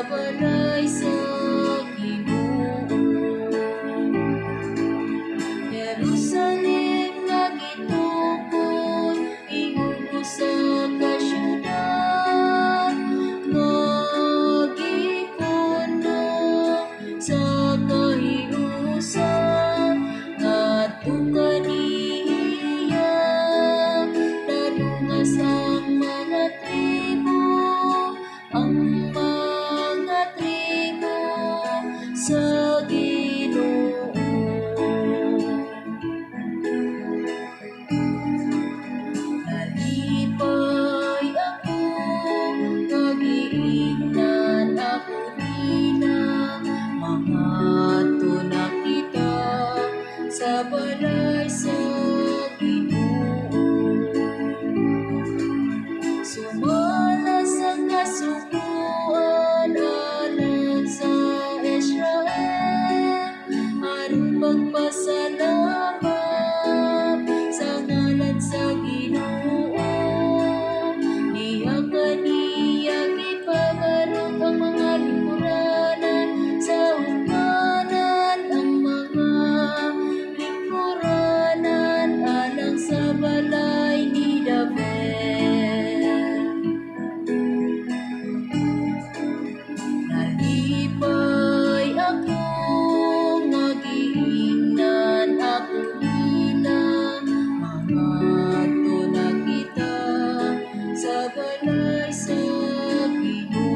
balay sa Ginoo. Jerusalem nga gitukod, ingon sa kasyudad, nga gikuno sa kahiusan, ngadto kaniya dadungas ang mga tribo, ang mga tribo sa Ginoo. Nalipay ako, kagiingnan ako nila, mangadto na kita sa balay sa Ginoo. Sumala sa kasukuan alang sa Israel, aron magpasalamat sa ngalan sa Ginoo. Diha kaniya gipabarog ang mga lingkuranan sa hukmanan, ang mga lingkuranan alang sa balay ni David. Nalipay ako, nga giingnan ako nila, mangadto na kita sa balay sa Ginoo.